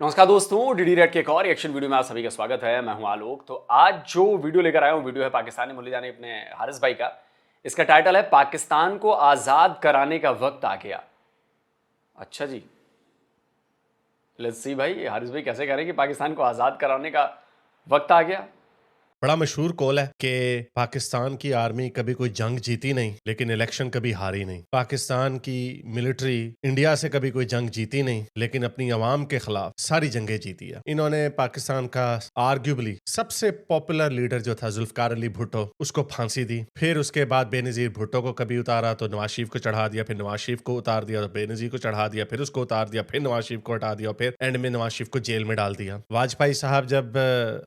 नमस्कार दोस्तों, DD red के एक और रिएक्शन वीडियो में आप सभी का स्वागत है। मैं हूं आलोक। तो आज जो वीडियो लेकर आया हूं, वीडियो है पाकिस्तानी मुल्ले जाने अपने हारिस भाई का। इसका टाइटल है पाकिस्तान को आजाद कराने का वक्त आ गया। अच्छा जी, लेट्स सी भाई हारिस भाई कैसे कह रहे हैं कि पाकिस्तान को आजाद कराने का वक्त आ गया। बड़ा मशहूर कॉल है कि पाकिस्तान की आर्मी कभी कोई जंग जीती नहीं, लेकिन इलेक्शन कभी हारी नहीं। पाकिस्तान की मिलिट्री इंडिया से कभी कोई जंग जीती नहीं, लेकिन अपनी आवाम के खिलाफ सारी जंगें जीती है। इन्होंने पाकिस्तान का आर्ग्यूबली सबसे पॉपुलर लीडर जो था जुल्फकार अली भुट्टो, उसको फांसी दी। फिर उसके बाद बेनजीर भुट्टो को कभी उतारा तो नवाज शरीफ को चढ़ा दिया, फिर नवाज शरीफ को उतार दिया तो बेनजीर को चढ़ा दिया, फिर उसको उतार दिया, फिर नवाज शरीफ को हटा दिया, फिर एंड में नवाज शरीफ को जेल में डाल दिया। वाजपेयी साहब जब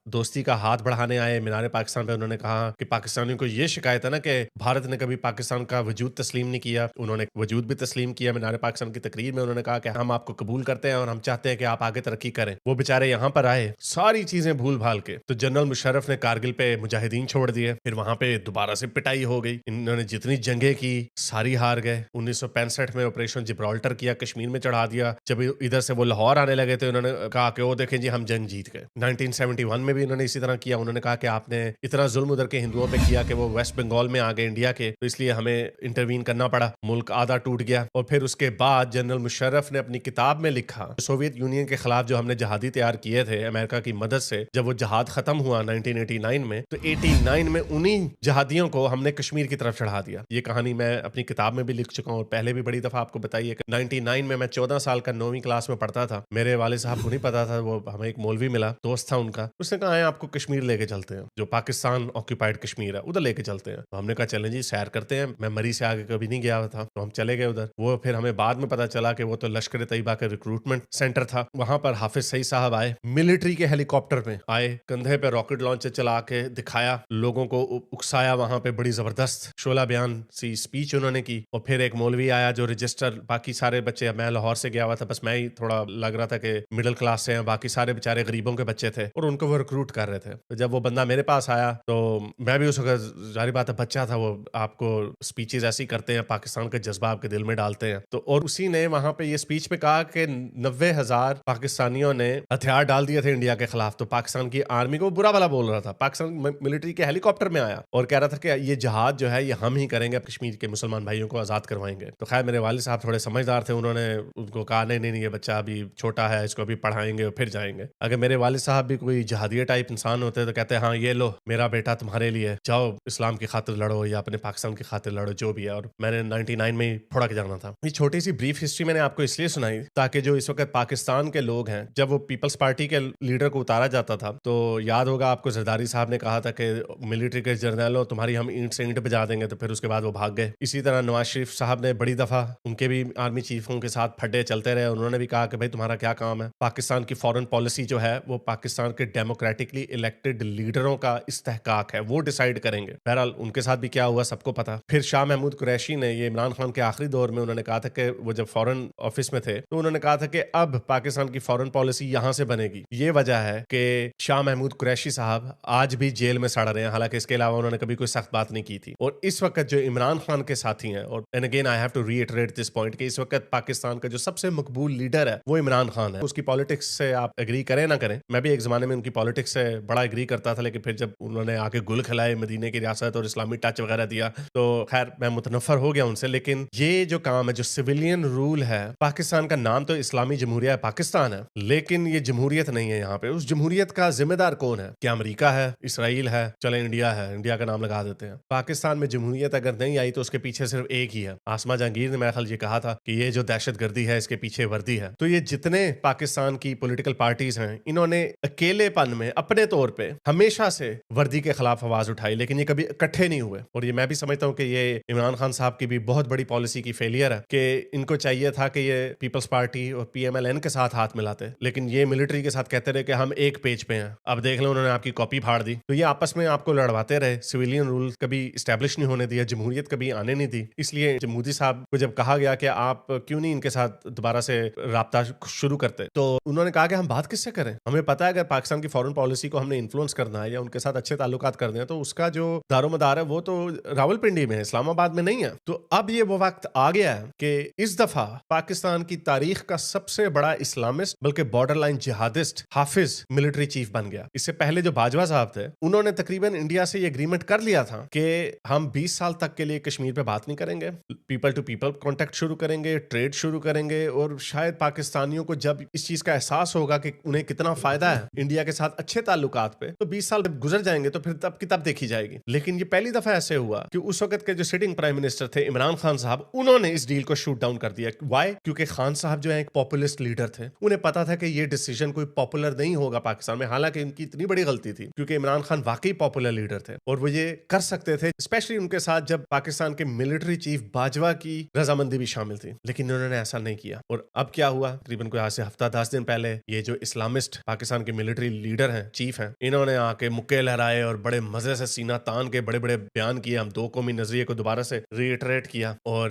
दोस्ती का हाथ बढ़ाने आए मीनार पाकिस्तान पे, उन्होंने कहा कि पाकिस्तानियों को ये शिकायत है ना कि भारत ने कभी पाकिस्तान का वजूद तस्लीम नहीं किया। उन्होंने वजूद भी तस्लीम किया। मीनार पाकिस्तान की तकरीर में उन्होंने कहा कि हम आपको कबूल करते हैं और हम चाहते हैं कि आप आगे तरक्की करें। वो बेचारे यहाँ पर आए सारी चीजें भूल भाल के, तो जनरल मुशर्रफ ने कारगिल पे मुजाहिदीन छोड़ दिए। फिर वहां पे दोबारा से पिटाई हो गई। इन्होंने जितनी जंगें की सारी हार गए। 1965 में ऑपरेशन जिब्राल्टर किया, कश्मीर में चढ़ा दिया। जब इधर से वो लाहौर आने लगे तो उन्होंने कहा कि वो देखें जी हम जंग जीत गए। 1971 में भी उन्होंने इसी तरह किया। उन्होंने कहा कि आपने इतना जुल्म उधर के हिंदुओं पे किया कि वो वेस्ट बंगाल में आ गए इंडिया के, तो इसलिए हमें इंटरवीन करना पड़ा। मुल्क आधा टूट गया। और फिर उसके बाद जनरल मुशर्रफ ने अपनी किताब में लिखा, सोवियत यूनियन के खिलाफ जो हमने जहादी तैयार किए थे अमेरिका की मदद से, जब वो जहाद खत्म हुआ 1989 में, तो 89 में उन्हीं जहादियों को हमने कश्मीर की तरफ चढ़ा दिया। ये कहानी मैं अपनी किताब में भी लिख चुका हूँ और पहले भी बड़ी दफा आपको बताई है कि 99 में मैं 14 साल का 9वीं क्लास में पढ़ता था। मेरे वाले साहब को नहीं पता था, वो हमें एक मौलवी मिला, दोस्त था उनका, उसने कहा है आपको कश्मीर लेके चलते हैं, जो पाकिस्तान ऑक्यूपाइड कश्मीर है उधर लेके चलते हैं। तो हमने कहा चलें जी सैर करते हैं। मैं मरी से आगे कभी नहीं गया था, तो हम चले गए उधर। वो फिर हमें बाद में पता चला कि वो तो लश्कर तैयबा का रिक्रूटमेंट सेंटर था। वहां पर हाफिज सईद साहब आए, मिलिट्री के हेलीकॉप्टर में आए, कंधे पे रॉकेट लॉन्चर चला के दिखाया, लोगों को उकसाया। वहां पे बड़ी जबरदस्त शोला बयान सी स्पीच उन्होंने की। और फिर एक मौलवी आया जो रजिस्टर, बाकी सारे बच्चे, मैं लाहौर से गया हुआ था, बस मैं ही थोड़ा लग रहा था कि मिडिल क्लास से हैं, बाकी सारे बेचारे गरीबों के बच्चे थे और उनको वो रिक्रूट कर रहे थे। तो जब वो बंदा मेरे पास आया तो मैं भी उस वक्त जारी बात है बच्चा था, वो आपको स्पीचेस ऐसी करते हैं, पाकिस्तान का जज्बा आपके दिल में डालते हैं। तो और उसी ने वहां पे ये स्पीच पे कहा कि 90,000 पाकिस्तानियों ने हथियार डाल दिए थे इंडिया के खिलाफ। तो पाकिस्तान की आर्मी को बुरा भला बोल रहा था। पाकिस्तान मिलिट्री के हेलीकॉप्टर में आया और कह रहा था कि ये जहाज जो है ये हम ही करेंगे, कश्मीर के मुसलमान भाइयों को आजाद करवाएंगे। तो खैर मेरे वालिद साहब थोड़े समझदार थे, उन्होंने उनको कहा नहीं नहीं ये बच्चा अभी छोटा है, इसको अभी पढ़ाएंगे और फिर जाएंगे। अगर मेरे वालिद साहब भी कोई जहादिया टाइप इंसान होते तो कहते हाँ ये लो मेरा बेटा तुम्हारे लिए, जाओ इस्लाम की खातिर लड़ो या अपने पाकिस्तान की खातिर लड़ो, जो भी है। और मैंने 99 में ही फुड़क जाना था। ये छोटी सी ब्रीफ हिस्ट्री मैंने आपको इसलिए सुनाई ताकि जो इस वक्त पाकिस्तान के लोग हैं, जब वो पीपल्स पार्टी के लीडर को उतारा जाता था तो याद होगा आपको जरदारी साहब ने कहा था कि मिलिट्री के जर्नलों तुम्हारी हम ईंट से ईंट बजा देंगे, तो फिर उसके बाद वो भाग गए। इसी तरह नवाज शरीफ साहब ने बड़ी दफा उनके भी आर्मी चीफों के साथ फड्डे चलते रहे। उन्होंने भी कहा कि भाई तुम्हारा क्या काम है। पाकिस्तान की फॉरेन पॉलिसी जो है वो पाकिस्तान के डेमोक्रेटिकली इलेक्टेड लीडरों का इस्तेहकाक है, वो डिसाइड करेंगे। बहरहाल उनके साथ भी क्या हुआ सबको पता। फिर शाह महमूद कुरैशी ने, ये इमरान खान के आखिरी दौर में, उन्होंने कहा था कि वो जब फॉरेन ऑफिस में थे तो उन्होंने कहा था कि अब पाकिस्तान की फॉरेन पॉलिसी यहां से बनेगी। ये वजह है कि शाह महमूद कुरैशी साहब आज भी जेल में सड़ रहे हैं, हालांकि इसके अलावा उन्होंने कभी कोई सख्त बात नहीं की थी। और इस वक्त जो इमरान खान के साथी हैं, और and again I have to reiterate this point कि इस वक्त पाकिस्तान का जो सबसे मकबूल लीडर है वो इमरान खान है। उसकी पॉलिटिक्स से आप एग्री करें ना करें, मैं भी एक जमाने में उनकी पॉलिटिक्स से बड़ा एग्री करता था, लेकिन फिर जब उन्होंने आके गुल खिलाए, मदीने की रियासत और इस्लामी टच वगैरह दिया, तो खैर मैं मुतनफर हो गया उनसे। लेकिन ये जो काम है, जो सिविलियन रूल है, पाकिस्तान का नाम तो इस्लामी जमहूरिया पाकिस्तान है, लेकिन ये जमहूरियत नहीं है। यहाँ पे उस जमहूरियत का जिम्मेदार कौन है? क्या अमेरिका है, इसराइल है, चले इंडिया है, इंडिया का नाम लगा देते हैं। पाकिस्तान में जमहूरियत अगर नहीं आई तो उसके पीछे सिर्फ एक ही है। आसमा जहांगीर ने मेरा ख्याल ये कहा था कि ये जो दहशतगर्दी है इसके पीछे वर्दी है। तो ये जितने पाकिस्तान की पॉलिटिकल पार्टीज हैं, इन्होंने अकेलेपन में अपने तौर पे हमेशा से वर्दी के खिलाफ आवाज उठाई, लेकिन ये कभी इकट्ठे नहीं हुए। और ये मैं भी समझता हूँ कि ये इमरान खान साहब की भी बहुत बड़ी पॉलिसी की फेलियर है कि इनको चाहिए था कि ये पीपल्स पार्टी और PMLN के साथ हाथ मिलाते, लेकिन ये मिलिट्री के साथ कहते रहे कि हम एक पेज पे हैं। अब देख लो उन्होंने आपकी कॉपी फाड़ दी। तो ये आपस में आपको लड़वाते रहे, सिविलियन रूल कभी स्टैब्लिश नहीं होने दिया, जमहूरियत कभी आने नहीं दी। इसलिए जब मोदी साहब को जब कहा गया कि आप क्यों नहीं इनके साथ दोबारा से राब्ता शुरू करते, तो उन्होंने कहा कि हम बात किससे करें? हमें पता है अगर पाकिस्तान की फॉरेन पॉलिसी को हमने इन्फ्लुएंस करना है या उनके साथ अच्छे ताल्लुकात कर दें तो उसका जो दारोमदार है वो तो रावलपिंडी में है, इस्लामाबाद में नहीं है। तो अब ये वो वक्त आ गया है कि इस दफा पाकिस्तान की तारीख का सबसे बड़ा इस्लामिस्ट बल्कि बॉर्डर लाइन जिहादिस्ट हाफिज मिलिट्री चीफ बन गया। इससे पहले जो बाजवा साहब थे उन्होंने तकरीबन इंडिया से ये एग्रीमेंट कर लिया था कि हम 20 साल तक के लिए कश्मीर पे बात नहीं करेंगे, पीपल टू पीपल कॉन्टेक्ट शुरू करेंगे, ट्रेड शुरू करेंगे, और शायद पाकिस्तानियों को जब इस चीज का एहसास होगा कि उन्हें कितना फायदा है इंडिया के साथ अच्छे ताल्लुकात पे, तो 20 साल गुजर जाएंगे तो फिर तब की तब देखी जाएगी। लेकिन ये पहली दफा ऐसे हुआ कि उस वक्त के जो सिटिंग प्राइम मिनिस्टर थे इमरान खान साहब, उन्होंने इस डील को शूट डाउन कर दिया। व्हाई? क्योंकि खान साहब जो है एक पॉपुलिस्ट लीडर थे, उन्हें पता था कि ये डिसीजन कोई पॉपुलर नहीं होगा पाकिस्तान में। हालांकि इनकी इतनी बड़ी गलती थी क्योंकि इमरान खान वाकई पॉपुलर लीडर थे और वो ये कर सकते थे, स्पेशली उनके साथ जब पाकिस्तान के मिलिट्री चीफ बाजवा की रजामंदी भी शामिल थी, लेकिन उन्होंने ऐसा नहीं किया। और अब क्या हुआ, तकरीबन कोई आज से हफ्ता 10 दिन पहले ये जो इस्लामिस्ट पाकिस्तान के मिलिट्री लीडर हैं, चीफ हैं, इन्होंने आके मुक्के लहराए और बड़े मजे से सीना तान के बड़े बड़े बयान किए। हम दो कौमी नजरिए को दोबारा से रीइटरेट किया और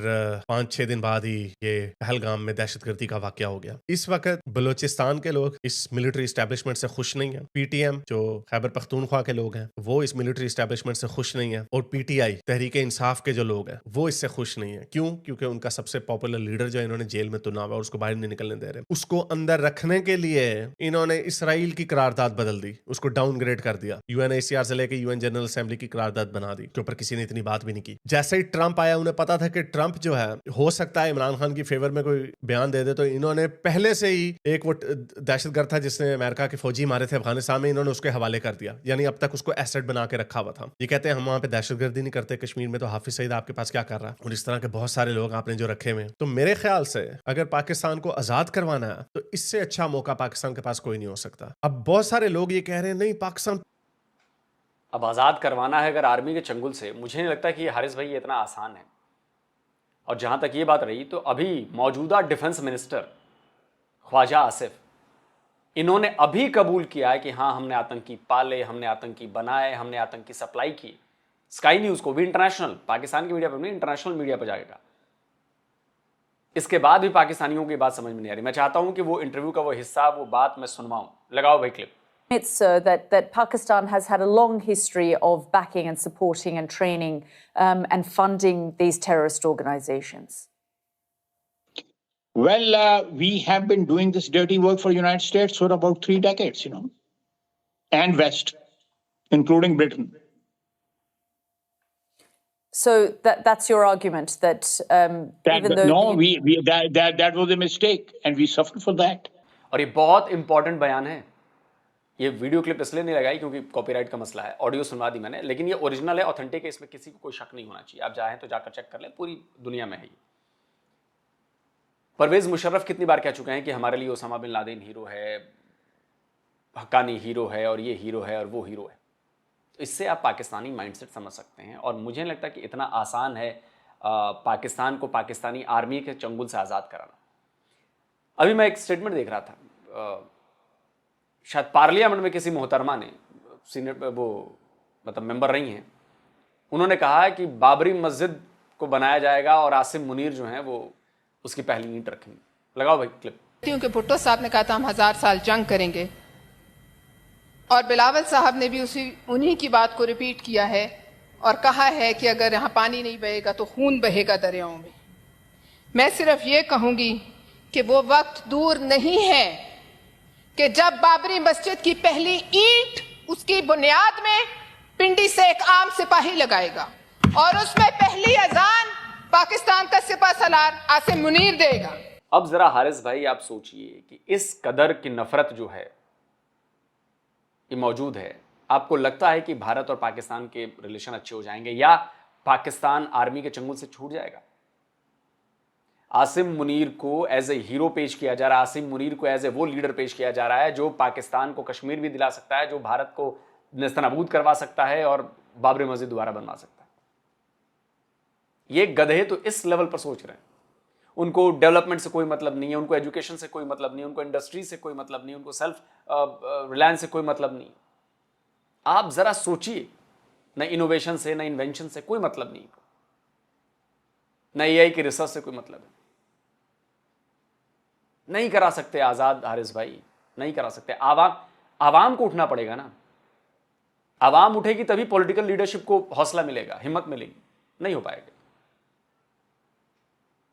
5-6 दिन बाद ही ये पहलगाम में दहशतगर्दी का वाकया हो गया। इस वक्त बलूचिस्तान के लोग इस मिलिट्री एस्टेब्लिशमेंट से खुश नहीं है। पीटीएम जो खैबर पख्तूनख्वा के लोग हैं वो इस मिलिट्री एस्टेब्लिशमेंट से खुश नहीं है, और पीटीआई तहरीक इंसाफ के जो लोग हैं वो इससे खुश नहीं है। क्यों? क्योंकि उनका सबसे पॉपुलर लीडर जो इन्होंने जेल में तुना हुआ और उसको बाहर नहीं निकलने दे रहे, उसको अंदर रखने के लिए इन्होंने इसराइल की करारदाद बदल दी, उसको डाउनग्रेड कर दिया, यूएनएचसीआर से लेके यूएन जनरल असेंबली की करारदाद बना दी, के ऊपर किसी ने इतनी बात भी नहीं की। जैसे ही ट्रंप आया, उन्हें पता था कि ट्रंप जो है हो सकता है इमरान खान की फेवर में कोई बयान दे दे, तो इन्होंने पहले से ही एक वो दहशतगर्द था जिसने अमेरिका के फौजी मारे थे अफगानिस्तान में, इन्होंने उसके हवाले कर दिया। यानी अब तक उसको एसेट बना के रखा हुआ था। ये कहते हैं हम वहां पे दहशतगर्दी नहीं करते कश्मीर में, तो हाफिज सईद आपके पास क्या कर रहा है? और इस तरह के बहुत सारे लोग आपने जो रखे हुए हैं। तो मेरे ख्याल से अगर पाकिस्तान को आजाद करवाना है तो इससे अच्छा मौका पाकिस्तान के पास कोई नहीं हो सकता। अब बहुत सारे लोग ये कह रहे हैं नहीं पाकिस्तान अब आज़ाद करवाना है अगर आर्मी के चंगुल से, मुझे नहीं लगता कि ये हारिस भाई ये इतना आसान है। और जहां तक ये बात रही, तो अभी मौजूदा डिफेंस मिनिस्टर ख्वाजा आसिफ, इन्होंने अभी कबूल किया है कि हाँ हमने आतंकी पाले, हमने आतंकी बनाए, हमने आतंकी सप्लाई की। स्काई न्यूज को भी, इंटरनेशनल, पाकिस्तान की मीडिया पर नहीं, इंटरनेशनल मीडिया पर जाएगा। इसके बाद भी पाकिस्तानियों की बात समझ में नहीं आ रही। मैं चाहता हूं कि वो इंटरव्यू का वो हिस्सा, वो बात मैं सुनवाऊं। लगाओ भाई clip. It's that Pakistan has had a long history of backing and supporting and training and funding these terrorist organizations. Well, we have been doing this dirty work for the United States for about 3 decades, and West, including Britain. So that's your argument that even though that was a mistake, and we suffered for that. और ये बहुत important बयान है। ये video clip इसलिए नहीं लगाई क्योंकि कॉपीराइट का मसला है, ऑडियो सुनवा दी मैंने, लेकिन ये ओरिजिनल है, ऑथेंटिक है, इसमें किसी को कोई शक नहीं होना चाहिए। आप चाहें तो जाकर चेक कर लें, पूरी दुनिया में है ये। परवेज मुशर्रफ कितनी बार कह चुके हैं कि हमारे लिए ओसामा बिन लादेन हीरो है, हक्कानी हीरो है, और ये हीरो है और वो हीरो है। तो इससे आप पाकिस्तानी माइंडसेट समझ सकते हैं। और मुझे नहीं लगता कि इतना आसान है पाकिस्तान को पाकिस्तानी आर्मी के चंगुल से आज़ाद कराना। अभी मैं एक स्टेटमेंट देख रहा था, शायद पार्लियामेंट में किसी मोहतरमा ने, सीनेट वो मतलब मेंबर रही हैं, उन्होंने कहा है कि बाबरी मस्जिद को बनाया जाएगा और आसिम मुनीर जो हैं वो उसकी पहली ईंट रखेंगे। लगाओ भाई क्लिप। क्योंकि भुट्टो साहब ने कहा था हम 1000 साल जंग करेंगे, और बिलावल साहब ने भी उन्हीं की बात को रिपीट किया है और कहा है कि अगर यहाँ पानी नहीं बहेगा तो खून बहेगा दरियाओं में। मैं सिर्फ ये कहूंगी कि वो वक्त दूर नहीं है कि जब बाबरी मस्जिद की पहली ईंट उसकी बुनियाद में पिंडी से एक आम सिपाही लगाएगा और उसमें पहली अजान पाकिस्तान का सिपहसालार आसिम मुनीर देगा। अब जरा हारिस भाई आप सोचिए कि इस कदर की नफरत जो है ये मौजूद है, आपको लगता है कि भारत और पाकिस्तान के रिलेशन अच्छे हो जाएंगे या पाकिस्तान आर्मी के चंगुल से छूट जाएगा? आसिम मुनीर को एज ए हीरो पेश किया जा रहा है, आसिम मुनीर को एज ए वो लीडर पेश किया जा रहा है जो पाकिस्तान को कश्मीर भी दिला सकता है, जो भारत को नेस्तनाबूद करवा सकता है और बाबरी मस्जिद दोबारा बनवा सकता है। ये गधे तो इस लेवल पर सोच रहे हैं। उनको डेवलपमेंट से कोई मतलब नहीं है, उनको एजुकेशन से कोई मतलब नहीं है, उनको इंडस्ट्री से कोई मतलब नहीं, उनको सेल्फ रिलायंस से कोई मतलब नहीं। आप जरा सोचिए, न इनोवेशन से, न इन्वेंशन से कोई मतलब नहीं, न एआई की रिसर्च से कोई मतलब है। नहीं करा सकते आजाद हारिस भाई, नहीं करा सकते। आवाम को उठना पड़ेगा ना। आवाम उठेगी तभी पॉलिटिकल लीडरशिप को हौसला मिलेगा, हिम्मत मिलेगी, नहीं हो पाएगा।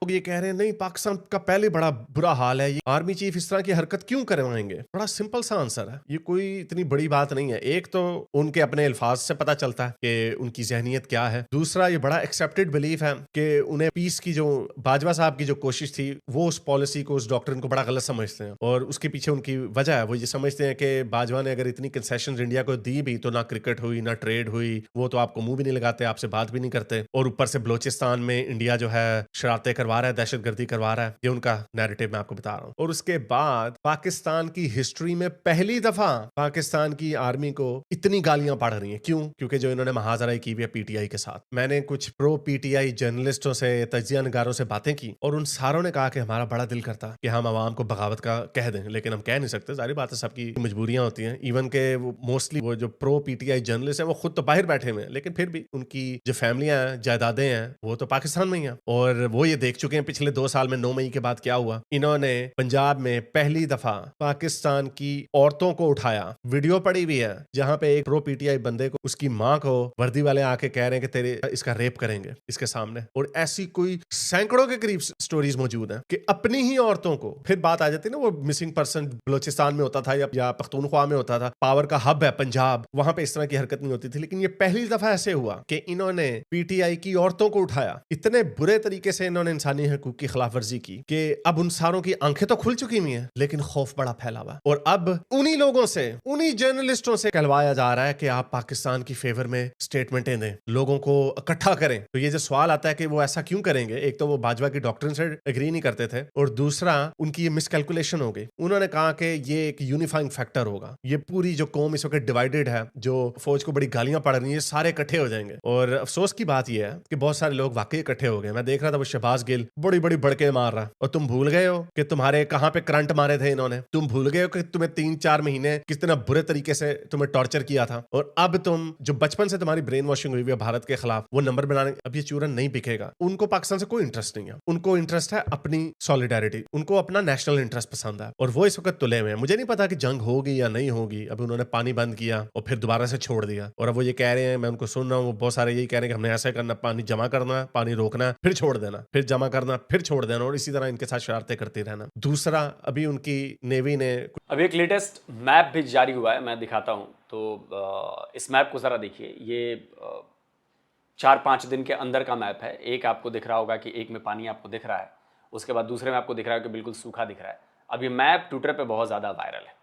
लोग ये कह रहे हैं नहीं पाकिस्तान का पहले बड़ा बुरा हाल है, ये आर्मी चीफ इस तरह की हरकत क्यों करवाएंगे? बड़ा सिंपल सा आंसर है, ये कोई इतनी बड़ी बात नहीं है। एक तो उनके अपने अल्फाज से पता चलता है कि उनकी जहनीत क्या है। दूसरा, ये बड़ा एक्सेप्टेड बिलीफ है कि उन्हें पीस की जो बाजवा साहब की जो कोशिश थी, वो उस पॉलिसी को, उस डॉक्ट्रिन को बड़ा गलत समझते हैं, और उसके पीछे उनकी वजह है। वो ये समझते हैं कि बाजवा ने अगर इतनी कंसेशन इंडिया को दी भी तो ना क्रिकेट हुई ना ट्रेड हुई, वो तो आपको मुंह भी नहीं लगाते, आपसे बात भी नहीं करते, और ऊपर से बलोचिस्तान में इंडिया जो है शरारतें करवा रहा है, दहशतगर्दी करवा रहा है। ये उनका नैरेटिव मैं आपको बता रहा हूँ। और उसके बाद पाकिस्तान की हिस्ट्री में पहली दफा पाकिस्तान की आर्मी को इतनी गालियां पड़ रही हैं। क्यों? क्योंकि जो इन्होंने महाजराई की हुई है पीटीआई के साथ। मैंने कुछ प्रो पीटीआई जर्नलिस्टों से, तजिया नगारों से बातें की, और उन सारों ने कहा कि हमारा बड़ा दिल करता कि हम आवाम को बगावत का कह दें, लेकिन हम कह नहीं सकते, जारी बात है, सबकी मजबूरियां होती हैं। इवन के मोस्टली वो जो प्रो पीटीआई जर्नलिस्ट हैं वो खुद तो बाहर बैठे हुए हैं, लेकिन फिर भी उनकी जो फैमिलियां हैं, जायदादें हैं, वो तो पाकिस्तान में ही हैं, और वो ये देख चुके हैं पिछले 2 साल में 9 मई के बाद क्या हुआ। इन्होंने पंजाब में पहली दफा पाकिस्तान की औरतों को उठाया। वीडियो पड़ी हुई है जहां पे एक प्रो पीटीआई बंदे को, उसकी मां को वर्दी वाले आके कह रहे हैं कि तेरे इसका रेप करेंगे इसके सामने। और ऐसी कोई सैकड़ों के करीब स्टोरीज मौजूद हैं कि अपनी ही औरतों को, फिर बात आ जाती है ना, वो मिसिंग पर्सन बलोचिस्तान में होता था या पख्तूनख्वा में होता था, पावर का हब है पंजाब, वहां पे इस तरह की हरकत नहीं होती थी, लेकिन ये पहली दफा ऐसे हुआ कि इन्होंने पीटीआई की औरतों को उठाया। इतने बुरे तरीके से इन्होंने इंसानी हकूक की खिलाफ वर्जी की कि अब उन सारों की आंखें तो खुल चुकी हुई हैं, लेकिन खौफ बड़ा फैला हुआ। और अब उन्हीं लोगों से, उन्हीं जर्नलिस्टों से कहलवाया जा रहा है कि आप पाकिस्तान की फेवर में स्टेटमेंटें दें, लोगों को इकट्ठा करें। तो ये जो सवाल आता है कि वो ऐसा क्यों करेंगे, एक तो वो बाजवा की डॉक्ट्रिन से एग्री नहीं करते थे, और दूसरा उनकी ये मिसकैलकुलेशन हो गई। उन्होंने कहा कि ये एक यूनिफाइंग फैक्टर होगा, ये पूरी जो कौम इस वक्त डिवाइडेड है, जो फौज को बड़ी गालियां पड़ रही है, सारे इकट्ठे हो जाएंगे। और अफसोस की बात यह है कि बहुत सारे लोग वाकई इकट्ठे हो गए। मैं देख रहा था वो शहबाज गिल बड़ी बड़ी बड़के मार रहा, और तुम भूल गए हो कि तुम्हारे कहां पे करंट मारे थे इन्होंने, तुम भूल गए हो कि तुम्हें 3-4 महीने कितना बुरे तरीके से तुम्हें टॉर्चर किया था, और अब तुम जो बचपन से तुम्हारी ब्रेन वॉशिंग हुई है भारत के खिलाफ, वो नंबर बनाने, अब ये चूरन नहीं बिकेगा। उनको पाकिस्तान से कोई इंटरेस्ट नहीं है, उनको इंटरेस्ट है अपनी सॉलिडारिटी, उनको अपना नेशनल इंटरेस्ट पसंद है, और वो इस वक्त तुले हुए हैं। मुझे नहीं पता कि जंग होगी या नहीं होगी। अब उन्होंने पानी बंद किया और फिर दोबारा से छोड़ दिया, और अब वो ये कह रहे हैं, मैं उनको सुन रहा हूँ, बहुत सारे यही कह रहे हैं कि हमने ऐसा करना, पानी जमा करना, पानी रोकना, फिर छोड़ देना, फिर जमा करना, फिर छोड़ देना, और इसी तरह इनके साथ शरारतें करते रहना। दूसरा, अभी उनकी नेवी ने अभी एक लेटेस्ट मैप भी जारी हुआ है, मैं दिखाता हूं। तो इस मैप को जरा देखिए, ये 4-5 दिन के अंदर का मैप है। एक आपको दिख रहा होगा कि एक में पानी आपको दिख रहा है, उसके बाद दूसरे में आपको दिख रहा है कि बिल्कुल सूखा दिख रहा है। अब ये मैप ट्विटर पे बहुत ज़्यादा वायरल है।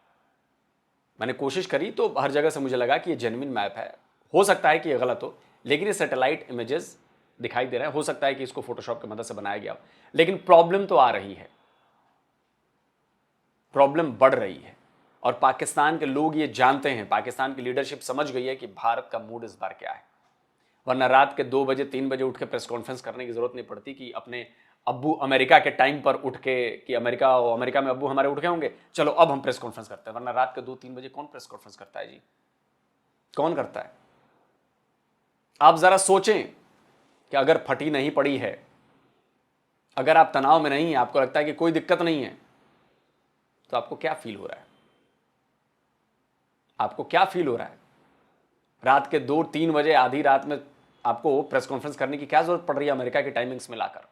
मैंने कोशिश करी तो हर जगह से मुझे लगा कि ये जेन्युइन मैप है। हो सकता है कि ये गलत हो, लेकिन ये सैटेलाइट इमेजेस दिखाई दे रहे हैं। हो सकता है कि इसको फोटोशॉप की मदद से बनाया गया हो, लेकिन प्रॉब्लम तो आ रही है, प्रॉब्लम बढ़ रही है। और पाकिस्तान के लोग ये जानते हैं, पाकिस्तान की लीडरशिप समझ गई है कि भारत का मूड इस बार क्या है। वरना रात के 2 बजे 3 बजे उठ के प्रेस कॉन्फ्रेंस करने की जरूरत नहीं पड़ती कि अपने अब्बू अमेरिका के टाइम पर उठ के, कि अमेरिका में अब्बू हमारे उठ गए होंगे, चलो अब हम प्रेस कॉन्फ्रेंस करते हैं। वरना रात के 2-3 बजे कौन प्रेस कॉन्फ्रेंस करता है जी? कौन करता है? आप जरा सोचें कि अगर फटी नहीं पड़ी है, अगर आप तनाव में नहीं है, आपको लगता है कि कोई दिक्कत नहीं है, तो आपको क्या फील हो रहा है? आपको क्या फील हो रहा है? रात के 2-3 बजे आधी रात में आपको प्रेस कॉन्फ्रेंस करने की क्या जरूरत पड़ रही है अमेरिका की टाइमिंग्स मिलाकर?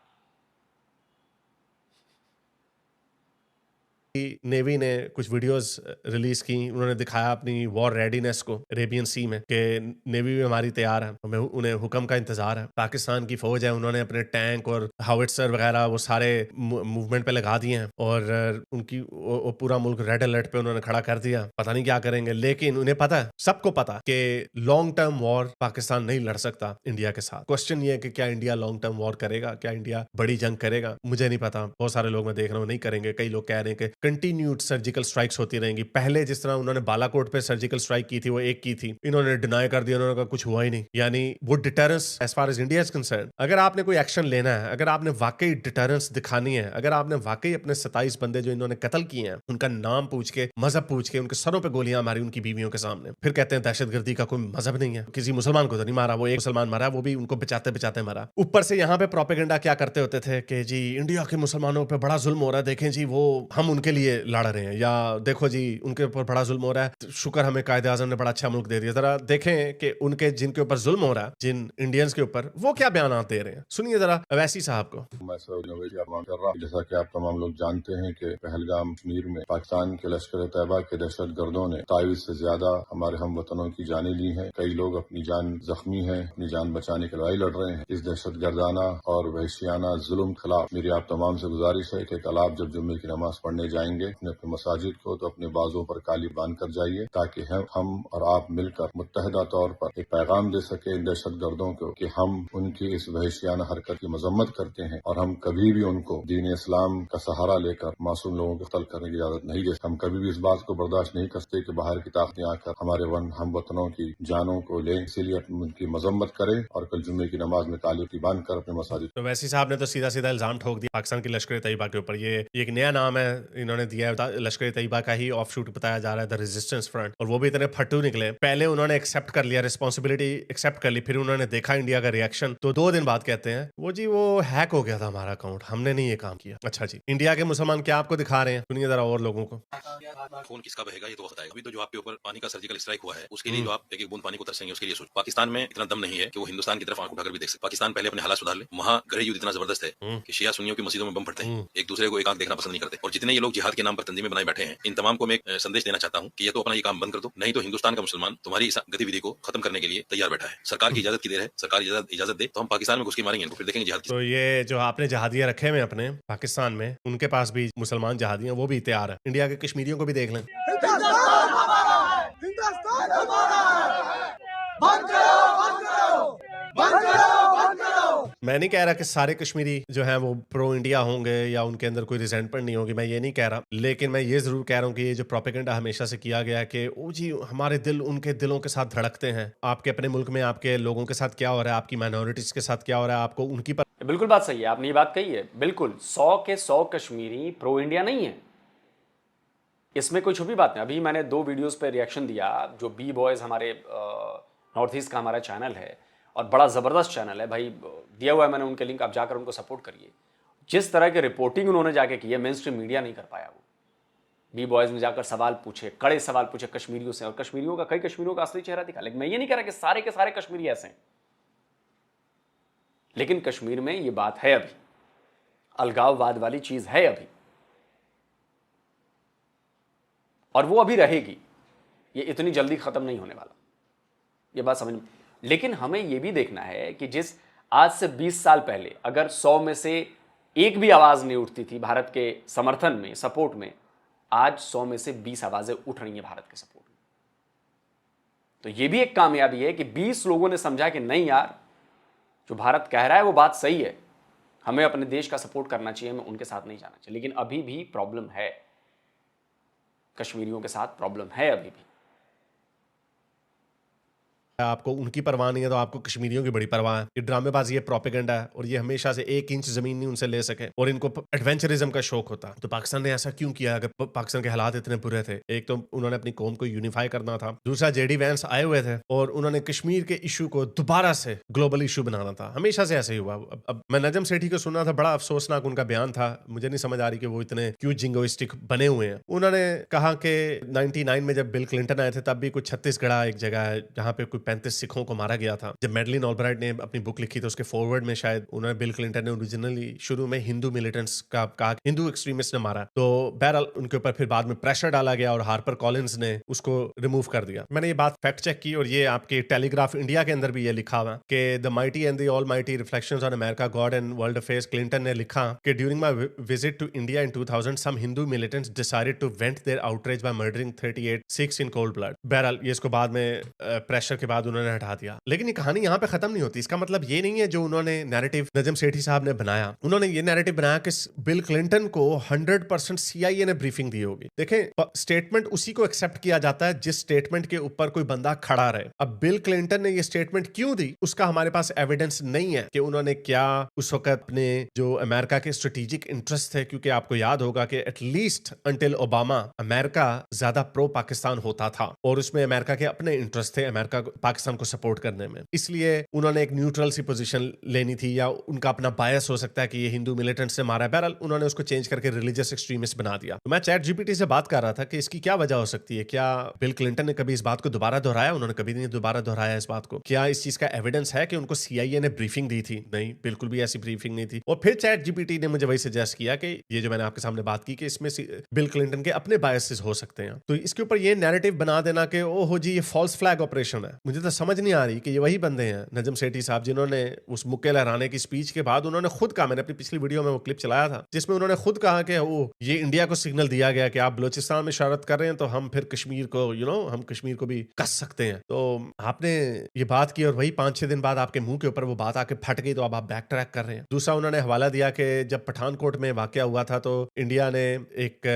नेवी ने कुछ वीडियोस रिलीज की, उन्होंने दिखाया अपनी वॉर रेडीनेस को अरेबियन सी में, कि नेवी भी हमारी तैयार है, हमें उन्हें हुक्म का इंतजार है। पाकिस्तान की फौज है, उन्होंने अपने टैंक और हाउइट्सर वगैरह वो सारे मूवमेंट पे लगा दिए हैं, और उनकी वो पूरा मुल्क रेड अलर्ट पे उन्होंने खड़ा कर दिया। पता नहीं क्या करेंगे, लेकिन उन्हें पता है, सबको पता कि लॉन्ग टर्म वॉर पाकिस्तान नहीं लड़ सकता इंडिया के साथ। क्वेश्चन ये है कि क्या इंडिया लॉन्ग टर्म वॉर करेगा, क्या इंडिया बड़ी जंग करेगा? मुझे नहीं पता। बहुत सारे लोग मैं देख रहा हूँ नहीं करेंगे। कई लोग कह रहे हैं कि कंटिन्यूड सर्जिकल स्ट्राइक्स होती रहेंगी। पहले जिस तरह उन्होंने बालाकोट पे सर्जिकल स्ट्राइक की थी, वो एक की थी, इन्होंने डिनाई कर दिया, उन्होंने कहा कुछ हुआ ही नहीं। यानी वो deterrence as far as India is concern, अगर आपने कोई एक्शन लेना है, अगर आपने वाकई डिटरेंस दिखानी है, अगर आपने वाकई अपने 27 बंदे जो इन्होंने कत्ल किए हैं उनका नाम पूछ के, मजहब पूछ के, उनके सरों पे गोलियां मारी उनकी बीवियों के सामने, फिर कहते हैं दहशतगर्दी का कोई मजहब नहीं है, किसी मुसलमान को तो नहीं मारा, वो एक मुसलमान मारा, वो भी उनको बचाते बचाते मारा। ऊपर से यहाँ पे प्रोपेगेंडा क्या करते होते थे कि जी इंडिया के मुसलमानों पे बड़ा जुल्म हो रहा है, देखें जी वो हम उनके उनके लिए लड़ रहे हैं, या देखो जी उनके ऊपर बड़ा जुल्म हो रहा है, शुक्र हमें कायदे आज़म ने बड़ा अच्छा मुल्क दे दिया। जरा देखें कि उनके जिनके ऊपर जुल्म हो रहा है, जिन इंडियंस के ऊपर, वो क्या बयानात दे रहे हैं। सुनिए जरा अवैसी साहब को। मैं कर रहा हूं, जैसा कि आप तमाम लोग जानते हैं कि पहलगाम कश्मीर में पाकिस्तान के लश्कर तैयबा के दहशत गर्दों ने 23 से ज्यादा हमारे हम वतनों की जानें ली हैं। कई लोग अपनी जान जख्मी हैं, अपनी जान बचाने की लड़ाई लड़ रहे हैं। इस दहशत गर्दाना और वहशियाना जुल्म के खिलाफ मेरी आप तमाम से गुजारिश है कि कल आप जब जुम्मे की नमाज पढ़ने जाएंगे अपने अपने मसाजिद को तो अपने बाजों पर काली बांध कर जाइए, ताकि हम और आप मिलकर मुत्तहदा तौर पर एक पैगाम दे सके इन दहशत गर्दों को कि हम उनकी इस वहशियाना हरकत की मजम्मत करते हैं और हम कभी भी उनको दीन इस्लाम का सहारा लेकर मासूम लोगों को कत्ल करने की इजाजत नहीं दे। हम कभी भी इस बात को बर्दाश्त नहीं करते कि बाहर की ताकतें आकर हमारे हम वतनों की जानों को लें। इसीलिए उनकी मजम्मत करें और कल जुम्मे की नमाज में काली बांध कर अपने मसाजिद। तो वैसी साहब ने तो सीधा सीधा इल्जाम ठोक दिया पाकिस्तान की लश्कर तैयबा के ऊपर। ये एक नया नाम है इन्होंने दिया है, लश्कर तैयबा का ही ऑफ शूट बताया जा रहा है, द रेजिस्टेंस फ्रंट। और वो भी इतने फट्टू निकले, पहले उन्होंने एक्सेप्ट कर लिया, रिस्पॉन्सिबिलिटी एक्सेप्ट कर ली, फिर उन्होंने देखा इंडिया का रिएक्शन, तो 2 दिन बाद कहते हैं वो जी वो हैक हो गया था हमारा अकाउंट, हमने नहीं ये काम किया। अच्छा जी, इंडिया के मुसलमान क्या आपको दिखा रहे हैं, सुनिए जरा और लोगों को। खून किसका बहेगा ये तो वक्त आएगा। अभी तो जो आपके ऊपर पानी का सर्जिकल स्ट्राइक हुआ है उसके लिए जो आप एक एक बूंद पानी को तरसेंगे उसके लिए सोच। पाकिस्तान में इतना दम नहीं है कि वो हिंदुस्तान की तरफ आंख उठाकर भी देख सके। पाकिस्तान पहले अपने हालात सुधार ले। वहाँ गृह युद्ध इतना जबरदस्त है कि शिया सुन्नियों की मस्जिदों में बम फटते हैं, एक दूसरे को एक आंख देखना पसंद नहीं करते। और जितने ये लोग जिहाद के नाम पर तंजीमें बनाए बैठे हैं, इन तमाम को मैं एक संदेश देना चाहता हूँ कि ये तो अपना ये काम बंद कर दो, नहीं तो हिंदुस्तान का मुसलमान तुम्हारी इस गतिविधि को खत्म करने के लिए तैयार बैठा है। सरकार की इजाजत की देर है, सरकार इजाजत दे तो हम पाकिस्तान में घुस के मारेंगे इनको, फिर देखेंगे जिहाद की। तो ये जो आपने जहादिया रखे हुए अपने पाकिस्तान में, उनके पास भी मुसलमान जहादियां वो भी तैयार है। इंडिया के कश्मीरियों को भी देख लें। मैं नहीं कह रहा कि सारे कश्मीरी जो हैं वो प्रो इंडिया होंगे या उनके अंदर कोई रिजेंटमेंट नहीं होगी, मैं ये नहीं कह रहा, लेकिन मैं ये जरूर कह रहा हूँ कि ये जो प्रोपेगेंडा हमेशा से किया गया है कि ओ जी हमारे दिल उनके दिलों के साथ धड़कते हैं, आपके अपने मुल्क में आपके लोगों के साथ क्या हो रहा है, आपकी माइनॉरिटीज के साथ क्या हो रहा है, आपको उनकी पर। बिल्कुल बात सही है, आपने ये बात कही है, बिल्कुल 100 के 100 कश्मीरी प्रो इंडिया नहीं है, इसमें कोई छुपी बात नहीं। अभी मैंने 2 वीडियोस पे रिएक्शन दिया, जो बी बॉयज़ हमारे नॉर्थ ईस्ट का हमारा चैनल है और बड़ा ज़बरदस्त चैनल है भाई, दिया हुआ है मैंने उनके लिंक, आप जाकर उनको सपोर्ट करिए। जिस तरह की रिपोर्टिंग उन्होंने जाके की है, मेन स्ट्रीम मीडिया नहीं कर पाया। वो बी बॉयज़ ने जाकर सवाल पूछे, कड़े सवाल पूछे कश्मीरियों से, और कश्मीरियों का कई कश्मीरियों का असली चेहरा दिखा। लेकिन मैं ये नहीं कह रहा कि सारे के सारे कश्मीरी ऐसे हैं, लेकिन कश्मीर में ये बात है, अभी अलगाववाद वाली चीज़ है अभी, और वो अभी रहेगी, ये इतनी जल्दी ख़त्म नहीं होने वाला, ये बात समझ में। लेकिन हमें ये भी देखना है कि जिस आज से 20 साल पहले अगर 100 में से एक भी आवाज़ नहीं उठती थी भारत के समर्थन में, सपोर्ट में, आज 100 में से 20 आवाज़ें उठ रही हैं भारत के सपोर्ट में। तो ये भी एक कामयाबी है कि 20 लोगों ने समझा कि नहीं यार, जो भारत कह रहा है वो बात सही है, हमें अपने देश का सपोर्ट करना चाहिए, हमें उनके साथ नहीं जाना चाहिए। लेकिन अभी भी प्रॉब्लम है, कश्मीरियों के साथ प्रॉब्लम है अभी भी। आपको उनकी परवाह नहीं है तो आपको कश्मीरियों की बड़ी परवाह है। ये ड्रामेबाजी है, प्रोपेगेंडा है, और ये हमेशा से 1 इंच जमीन नहीं उनसे ले सके, और इनको एडवेंचरिज्म का शौक होता। तो पाकिस्तान ने ऐसा क्यों किया अगर पाकिस्तान के हालात इतने बुरे थे? एक तो उन्होंने अपनी कौम को यूनिफाई करना था, दूसरा जेडी वैंस आए हुए थे और उन्होंने कश्मीर के इशू को दोबारा से ग्लोबल इशू बनाना था। हमेशा से ऐसे ही हुआ। अब मैं नजम सेठी को सुना था, बड़ा अफसोसनाक उनका बयान था, मुझे नहीं समझ आ रही कि वो इतने क्यों जिंगोइस्टिक बने हुए हैं। उन्होंने कहा कि 99 में जब बिल क्लिंटन आए थे तब भी कुछ छत्तीसगढ़ एक जगह है जहाँ पे कोई 35 सिखों को मारा गया था। जब मैडलिन ऑलब्राइट ने अपनी बुक लिखी तो उसके फॉरवर्ड में शायद उन्होंने बिल क्लिंटन ने ओरिजिनली शुरू में हिंदू मिलिटेंट्स का कहा, हिंदू एक्सट्रीमिस्ट ने मारा। तो बहरहाल उनके ऊपर फिर बाद में प्रेशर डाला गया और हार्पर कॉलिंस ने उसको रिमूव कर दिया। मैंने ये बात फैक्ट चेक की और ये आपके टेलीग्राफ इंडिया के अंदर भी ये लिखा हुआ कि the mighty and the almighty reflections on America God and world affairs, Clinton ने लिखा कि during my visit to India in 2000 some Hindu militants decided to vent their outreach by murdering 38 Sikhs in cold blood. बहरहाल ये इसको बाद में pressure के बाद उन्होंने हटा दिया। लेकिन ये कहानी यहाँ पे खत्म नहीं होती। इसका मतलब ये नहीं है जो उन्होंने नैरेटिव नजम सेठी साहब ने बनाया, उन्होंने ये नैरेटिव बनाया कि बिल क्लिंटन को 100% CIA ने ब्रीफिंग दी होगी। देखें, स्टेटमेंट उसी को एक्सेप्ट किया जाता है जिस स्टेटमेंट के ऊपर कोई बंदा खड़ा रहे। अब बिल क्लिंटन ने ये स्टेटमेंट क्यों दी उसका हमारे पास एविडेंस नहीं है कि उन्होंने क्या उस वक्त अपने जो अमेरिका के स्ट्रेटेजिक इंटरेस्ट थे, क्योंकि आपको याद होगा कि एटलीस्ट अंटिल ओबामा अमेरिका ज्यादा प्रो पाकिस्तान होता था और उसमें अमेरिका के अपने इंटरेस्ट थे। अमेरिका पाकिस्तान को सपोर्ट करने में, इसलिए उन्होंने एक न्यूट्रल सी पोजीशन लेनी थी, या उनका अपना बायस हो सकता है कि ये हिंदू मिलिटेंट से मारा है। बहरहाल उन्होंने उसको चेंज करके रिलीजियस एक्सट्रीमिस्ट बना दिया। तो मैं चैट जीपीटी से बात कर रहा था कि इसकी क्या वजह हो सकती है। क्या बिल क्लिंटन ने कभी इस बात को दोबारा दोहराया? उन्होंने कभी नहीं दोबारा दोहराया इस बात को। क्या इस चीज का एविडेंस है कि उनको सीआईए ने ब्रीफिंग दी थी? नहीं, बिल्कुल भी ऐसी ब्रीफिंग नहीं थी। और फिर चैट जीपीटी ने मुझे वही सजेस्ट किया कि ये जो मैंने आपके सामने बात की कि इसमें बिल क्लिंटन के अपने बायसेस हो सकते हैं। तो इसके ऊपर ये नैरेटिव बना देना कि ओहो जी ये फॉल्स फ्लैग ऑपरेशन है, मुझे तो समझ नहीं आ रही कि ये वही बंदे हैं नजम सेठी साहब जिन्होंने उस मुक्के लहराने की स्पीच के बाद उन्होंने खुद कहा, मैंने अपनी पिछली वीडियो में वो क्लिप चलाया था जिसमें उन्होंने खुद कहा कि ओ ये इंडिया को सिग्नल दिया गया कि आप बलूचिस्तान में शरारत कर रहे हैं तो हम फिर कश्मीर को हम कश्मीर को भी कस सकते हैं। तो आपने ये बात की और वही 5-6 दिन बाद आपके मुंह के ऊपर वो बात आके फट गई, तो अब आप बैक ट्रैक कर रहे हैं। दूसरा उन्होंने हवाला दिया कि जब पठानकोट में वाकया हुआ था तो इंडिया ने एक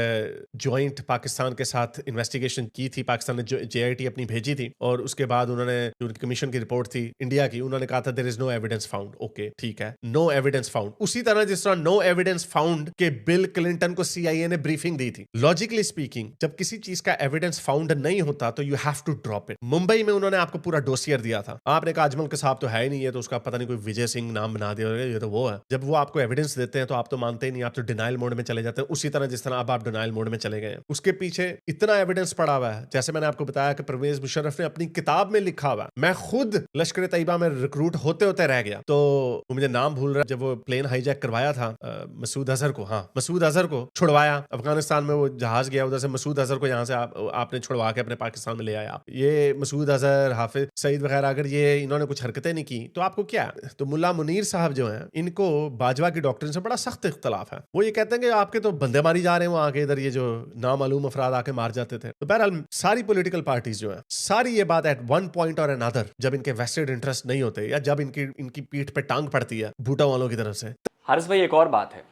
ज्वाइंट पाकिस्तान के साथ इन्वेस्टिगेशन की थी, पाकिस्तान ने जेआईटी अपनी भेजी थी और उसके बाद उन्होंने जो उनकी कमीशन की रिपोर्ट थी इंडिया की, उन्होंने कहा था there is no evidence found. Okay ठीक है, नो एविडेंस फाउंड। उसी तरह जिस तरह नो एविडेंस फाउंड के बिल क्लिंटन को सीआईए ने ब्रीफिंग दी थी। लॉजिकली स्पीकिंग जब किसी चीज का एविडेंस फाउंड नहीं होता तो you have to drop it. Mumbai में उन्होंने आपको पूरा डोसियर दिया था, आपने कहा अजमल कसाब तो है ही नहीं है, तो उसका पता नहीं कोई विजय सिंह नाम बना दिया, ये तो वो है। जब वो आपको एविडेंस देते हैं तो आप तो मानते ही नहीं, आप तो डिनाइल मोड में चले जाते हैं, उसी तरह जिस तरह अब आप डिनाइल मोड में चले गए हैं। उसके पीछे इतना एविडेंस पड़ा हुआ है, जैसे मैंने आपको बताया कि परवेज मुशर्रफ ने अपनी किताब में लिखा हुआ, मैं खुद लश्कर तैयबा में रिक्रूट होते होते रह गया, तो वो मुझे नाम भूल रहा, जब वो प्लेन हाईजैक करवाया था मसूद अजहर को, हाँ मसूद अजहर को छुड़वाया अफगानिस्तान में, वो जहाज गया उधर से, मसूद अजहर को यहाँ से आपने छुड़वा के अपने पाकिस्तान में ले आया। ये मसूद अजहर, हाफिज सईद वगैरह अगर ये इन्होंने कुछ हरकतें नहीं की तो आपको क्या? तो मुल्ला मुनीर साहब जो हैं इनको बाजवा की डॉक्ट्रिन से बड़ा सख्त इख्तलाफ है। वो ये कहते हैं कि आपके तो बंदे मारी जा रहे हैं वहां के, इधर ये जो नामालूम अफराद आके मार जाते थे। तो बहरहाल सारी पॉलिटिकल पार्टीज जो है सारी ये बात एट वन पॉइंट और अनदर, जब इनके वेस्टेड इंटरेस्ट नहीं होते या जब इनकी पीठ पे टांग पड़ती है भूटा वालों की तरफ से। हारिस भाई एक और बात है,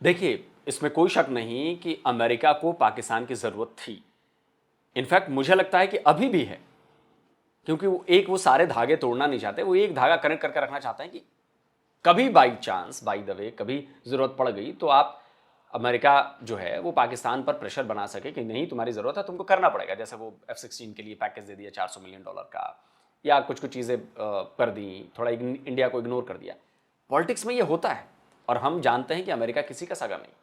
देखिए इसमें कोई शक नहीं कि अमेरिका को पाकिस्तान की जरूरत थी। इनफैक्ट मुझे लगता है कि अभी भी है, क्योंकि वो सारे धागे तोड़ना नहीं चाहते, वो एक धागा कनेक्ट करके रखना चाहते हैं कि कभी by chance by the way कभी जरूरत पड़ गई तो आप अमेरिका जो है वो पाकिस्तान पर प्रेशर बना सके कि नहीं तुम्हारी जरूरत है, तुमको करना पड़ेगा। जैसे वो F-16 के लिए पैकेज दे दिया $400 मिलियन का, या कुछ चीज़ें कर दी, थोड़ा इंडिया को इग्नोर कर दिया। पॉलिटिक्स में ये होता है और हम जानते हैं कि अमेरिका किसी का सगा नहीं।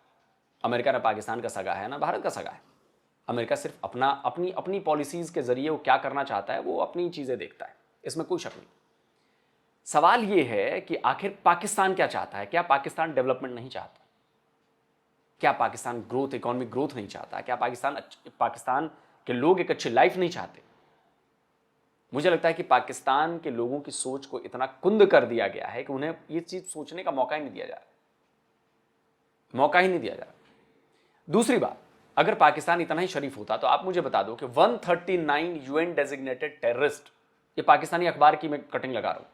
अमेरिका ना पाकिस्तान का सगा है ना भारत का सगा है। अमेरिका सिर्फ अपनी पॉलिसीज़ के जरिए वो क्या करना चाहता है, वो अपनी चीज़ें देखता है, इसमें कोई शक नहीं। सवाल ये है कि आखिर पाकिस्तान क्या चाहता है? क्या पाकिस्तान डेवलपमेंट नहीं चाहता? क्या पाकिस्तान ग्रोथ, इकोनॉमिक ग्रोथ नहीं चाहता? क्या पाकिस्तान के लोग एक अच्छी लाइफ नहीं चाहते? मुझे लगता है कि पाकिस्तान के लोगों की सोच को इतना कुंद कर दिया गया है कि उन्हें ये चीज सोचने का मौका ही नहीं दिया जा रहा। दूसरी बात, अगर पाकिस्तान इतना ही शरीफ होता तो आप मुझे बता दो कि 139 यूएन डेजिग्नेटेड टेररिस्ट, ये पाकिस्तानी अखबार की मैं कटिंग लगा रहा हूं,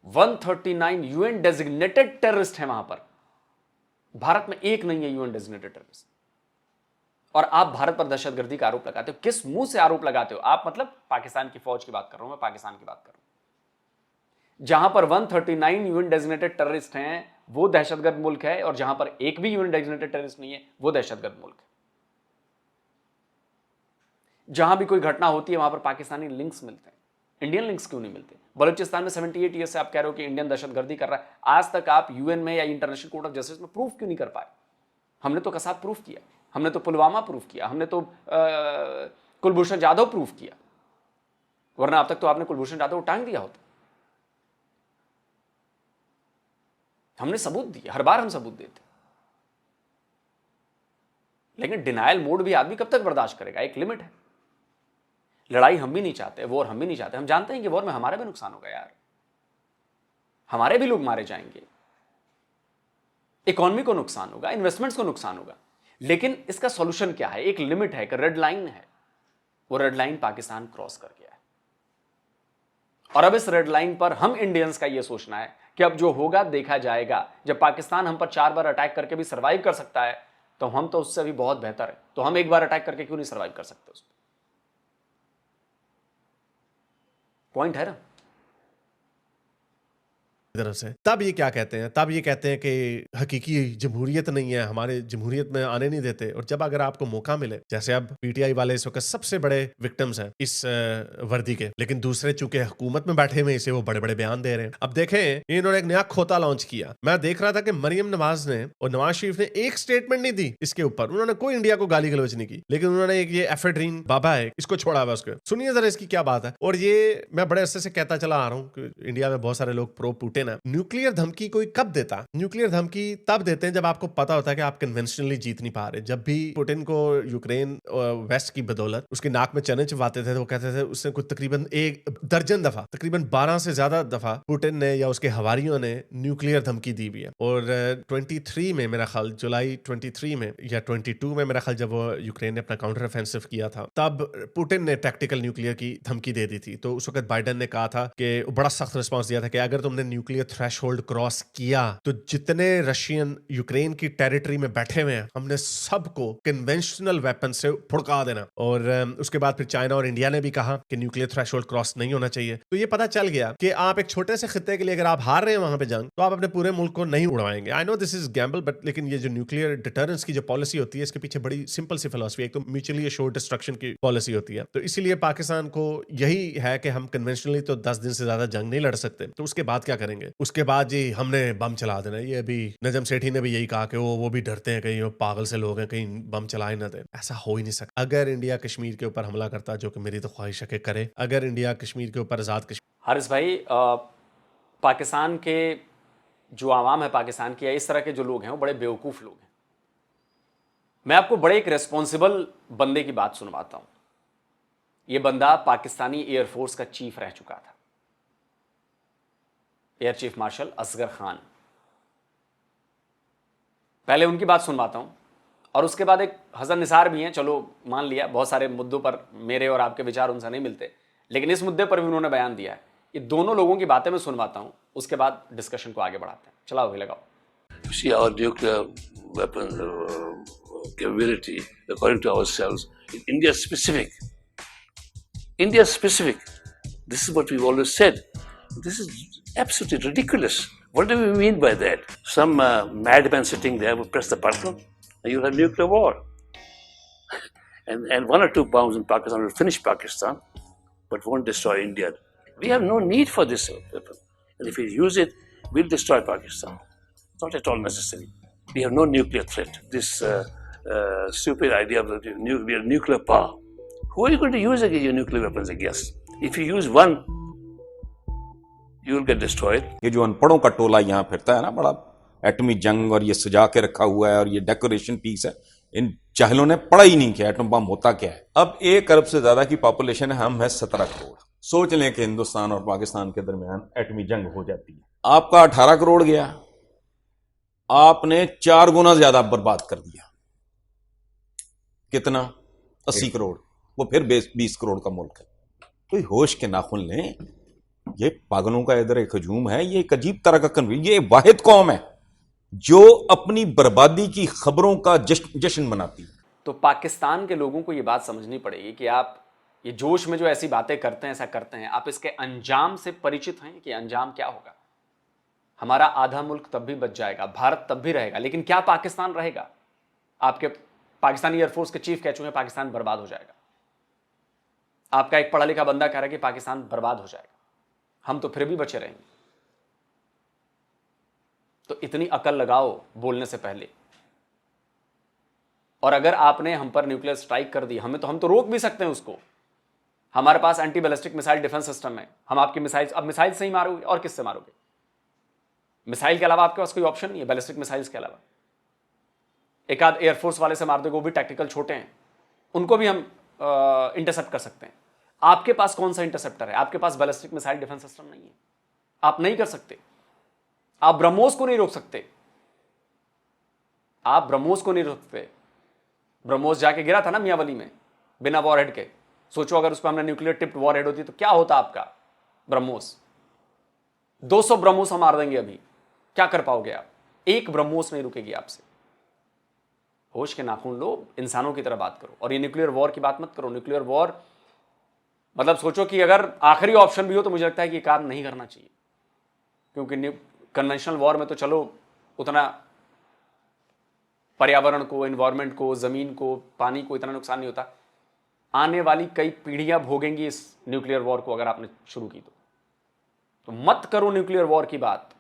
139 यूएन डेजिग्नेटेड टेररिस्ट है वहां पर। भारत में एक नहीं है यूएन डेजिग्नेटेड टेररिस्ट, और आप भारत पर दहशतगर्दी का आरोप लगाते हो। किस मुंह से आरोप लगाते हो आप? मतलब पाकिस्तान की फौज की बात कर रहा हूं मैं, पाकिस्तान की बात कर रहा हूं। जहां पर 139 यूएन डेजिग्नेटेड टेररिस्ट हैं वो दहशतगर्द मुल्क है, और जहां पर एक भी यूएन डेजिग्नेटेड टेररिस्ट नहीं है वो दहशतगर्द मुल्क है। जहां भी कोई घटना होती है वहां पर पाकिस्तानी लिंक्स मिलते हैं, इंडियन लिंक्स क्यों नहीं मिलते? बलूचिस्तान में 78 ईयर से आप कह रहे हो कि इंडियन दहशतगर्दी कर रहा है, आज तक आप यूएन में या इंटरनेशनल कोर्ट ऑफ जस्टिस में प्रूफ क्यों नहीं कर पाए? हमने तो कसाब प्रूफ किया, हमने तो पुलवामा प्रूफ किया, हमने तो कुलभूषण जाधव प्रूफ किया, वरना अब तक तो आपने कुलभूषण जाधव को टांग दिया होता। हमने सबूत दिए, हर बार हम सबूत देते, लेकिन डिनायल मोड भी आदमी कब तक बर्दाश्त करेगा? एक लिमिट है। लड़ाई हम भी नहीं चाहते, वॉर हम भी नहीं चाहते। हम जानते हैं कि वॉर में हमारा भी नुकसान होगा यार, हमारे भी लोग मारे जाएंगे, इकोनॉमी को नुकसान होगा, इन्वेस्टमेंट्स को नुकसान होगा, लेकिन इसका सॉल्यूशन क्या है? एक लिमिट है, एक रेड लाइन है। वो रेड लाइन पाकिस्तान क्रॉस कर गया है, और अब इस रेड लाइन पर हम इंडियंस का यह सोचना है कि अब जो होगा देखा जाएगा। जब पाकिस्तान हम पर 4 बार अटैक करके भी सर्वाइव कर सकता है तो हम तो उससे भी बहुत बेहतर है, तो हम एक बार अटैक करके क्यों नहीं सर्वाइव कर सकते? उस पॉइंट है ना। तरफ से। तब ये क्या कहते हैं, तब ये कहते हैं कि हकीकी जमहूरियत नहीं है, हमारे जमहूरियत में आने नहीं देते। और जब अगर आपको मौका मिले, जैसे अब पीटीआई वाले इस वक्त सबसे बड़े विक्टिम्स हैं इस वर्दी के, लेकिन दूसरे चूंकि हुकूमत में बैठे हुए इसे वो बड़े बड़े बयान दे रहे हैं। अब देखें, इन्होंने एक नया खोता लॉन्च किया। मैं देख रहा था कि मरियम नवाज ने और नवाज शरीफ ने एक स्टेटमेंट नहीं दी इसके ऊपर, उन्होंने कोई इंडिया को गाली गलौज नहीं की, लेकिन उन्होंने एक ये एफेड्रीन बाबा है इसको छोड़ा हुआ उसको। सुनिए जरा इसकी क्या बात है। और ये मैं बड़े अरसे से कहता चला आ रहा हूँ कि इंडिया में बहुत सारे लोग प्रो पुतिन है। न्यूक्लियर धमकी कोई कब देता? न्यूक्लियर धमकी तब देते हैं जब आपको पता होता है कि आप कन्वेंशनली जीत नहीं पा रहे। जब भी पुतिन को यूक्रेन वेस्ट की बदौलत उसके नाक में चने चबाते थे तो वो कहते थे उसने कुछ तकरीबन एक दर्जन दफा, तकरीबन 12 से ज्यादा दफा पुतिन ने या उसके हवारियों ने न्यूक्लियर धमकी दी भी है। और 23 में मेरा ख्याल, जुलाई 23 में या 22 में मेरा ख्याल, जब वो यूक्रेन ने अपना काउंटर ऑफेंसिव किया था, तब पुतिन ने टैक्टिकल न्यूक्लियर की धमकी दे दी थी। तो उस वक्त बाइडेन ने कहा था कि बड़ा सख्त रिस्पांस दिया था कि अगर तुमने न्यूक्लियर थ्रेशोल्ड क्रॉस किया तो जितने रशियन यूक्रेन की टेरिटरी में बैठे हुए हैं हमने सबको कन्वेंशनल वेपन से फुड़का देना। और उसके बाद फिर चाइना और इंडिया ने भी कहा कि न्यूक्लियर थ्रेशोल्ड क्रॉस नहीं होना चाहिए। तो ये पता चल गया कि आप एक छोटे से खित्ते के लिए अगर आप हार रहे हैं वहां पे जंग, तो आप अपने पूरे मुल्क को नहीं उड़वाएंगे। I know this is gamble, but लेकिन ये जो न्यूक्लियर डिटरेंस की जो पॉलिसी होती है इसके पीछे बड़ी सिंपल सी फिलॉसफी है। एक तो म्यूचुअली एश्योर्ड डिस्ट्रक्शन की पॉलिसी होती है। तो इसीलिए पाकिस्तान को यही है कि हम कन्वेंशनली तो 10 दिन से ज्यादा जंग नहीं लड़ सकते। तो उसके बाद क्या करेंगे? उसके बाद जी हमने बम चला देना। ये अभी नजम सेठी ने भी यही कहा कि वो भी डरते हैं कहीं वो पागल से लोग हैं, कहीं बम चला ही ना दे। ऐसा हो ही नहीं सकता। अगर इंडिया कश्मीर के ऊपर हमला करता, जो कि मेरी तो ख्वाहिश है कि करे, अगर इंडिया कश्मीर के ऊपर आजाद कश्मीर। हारिस भाई, पाकिस्तान के जो आवाम है पाकिस्तान की, या इस तरह के जो लोग हैं वो बड़े बेवकूफ़ लोग हैं। मैं आपको बड़े एक रिस्पॉन्सिबल बंदे की बात सुनवाता हूं। यह बंदा पाकिस्तानी एयरफोर्स का चीफ रह चुका था, air chief marshal Asghar Khan. पहले उनकी बात सुनवाता हूं और उसके बाद एक हसन निसार भी हैं। चलो मान लिया बहुत सारे मुद्दों पर मेरे और आपके विचार उनसे नहीं मिलते, लेकिन इस मुद्दे पर भी उन्होंने बयान दिया है। ये दोनों लोगों की बातें मैं सुनवाता हूं, उसके बाद डिस्कशन को आगे बढ़ाते हैं। चलाओ भाई, लगाओ। See, our nuclear weapon capability, according to ourselves, is India specific. India specific. This is what we've always said. This is absolutely ridiculous. What do we mean by that? Some madman sitting there will press the button and you'll have nuclear war. and 1 or 2 bombs in Pakistan will finish Pakistan, but won't destroy India. We have no need for this weapon. And if we use it, we'll destroy Pakistan. It's not at all necessary. We have no nuclear threat. This stupid idea of we are nuclear power. Who are you going to use your nuclear weapons against? If you use one, you will get destroyed. ये जो अनपढ़ों का टोला यहाँ फिरता है ना, बड़ा एटमी जंग और ये सजा के रखा हुआ है और ये डेकोरेशन पीस है, इन जाहिलों ने पढ़ा ही नहीं किया एटम बम होता क्या है। अब 1 अरब से ज्यादा की पॉपुलेशन है, हम है 17 करोड़। सोच लें कि हिंदुस्तान और पाकिस्तान के दरमियान एटमी जंग हो जाती है, आपका 18 करोड़ गया, आपने 4 गुना ज्यादा बर्बाद कर दिया। कितना? 80 करोड़। वो फिर 20 करोड़ का मुल्क है। कोई होश के नाखून लें। ये पागलों का इधर एक हजूम है, ये एक अजीब तरह का कन्वीन। ये वाहिद कौम है जो अपनी बर्बादी की खबरों का जश्न मनाती है। तो पाकिस्तान के लोगों को ये बात समझनी पड़ेगी कि आप ये जोश में जो ऐसी बातें करते हैं, ऐसा करते हैं, आप इसके अंजाम से परिचित हैं कि अंजाम क्या होगा। हमारा आधा मुल्क तब भी बच जाएगा, भारत तब भी रहेगा, लेकिन क्या पाकिस्तान रहेगा? आपके पाकिस्तानी एयरफोर्स के चीफ कह चुके हैं पाकिस्तान बर्बाद हो जाएगा। आपका एक पढ़ा लिखा बंदा कह रहा है कि पाकिस्तान बर्बाद हो जाएगा, हम तो फिर भी बचे रहेंगे। तो इतनी अकल लगाओ बोलने से पहले। और अगर आपने हम पर न्यूक्लियर स्ट्राइक कर दी, हम तो रोक भी सकते हैं उसको। हमारे पास anti ballistic missile defence system है। हम आपकी मिसाइल, अब मिसाइल से ही मारोगे और किससे मारोगे? मिसाइल के अलावा आपके पास कोई ऑप्शन नहीं है, बैलिस्टिक मिसाइल्स के अलावा। एक आध एयरफोर्स वाले से मार दोगे, वो भी टैक्टिकल छोटे हैं, उनको भी हम इंटरसेप्ट कर सकते हैं। आपके पास कौन सा इंटरसेप्टर है? आपके पास बैलिस्टिक मिसाइल डिफेंस सिस्टम नहीं है, आप नहीं कर सकते। आप ब्रह्मोस को नहीं रोक सकते, आप ब्रह्मोस को नहीं रोक सकते। ब्रह्मोस जाके गिरा था ना मियावली में बिना वॉरहेड के। सोचो अगर उस पर हमने न्यूक्लियर टिप्ड वॉरहेड होती तो क्या होता आपका ब्रह्मोस। 200 ब्रह्मोस हम मार देंगे अभी, क्या कर पाओगे आप? एक ब्रह्मोस नहीं रुकेगी आपसे। होश के नाखून लो, इंसानों की तरह बात करो। और ये न्यूक्लियर वॉर की बात मत करो। न्यूक्लियर वॉर मतलब सोचो कि अगर आखिरी ऑप्शन भी हो तो मुझे लगता है कि ये काम नहीं करना चाहिए। क्योंकि कन्वेंशनल वॉर में तो चलो उतना पर्यावरण को, एनवायरनमेंट को, जमीन को, पानी को इतना नुकसान नहीं होता। आने वाली कई पीढ़ियां भोगेंगी इस न्यूक्लियर वॉर को अगर आपने शुरू की तो मत करो न्यूक्लियर वॉर की बात।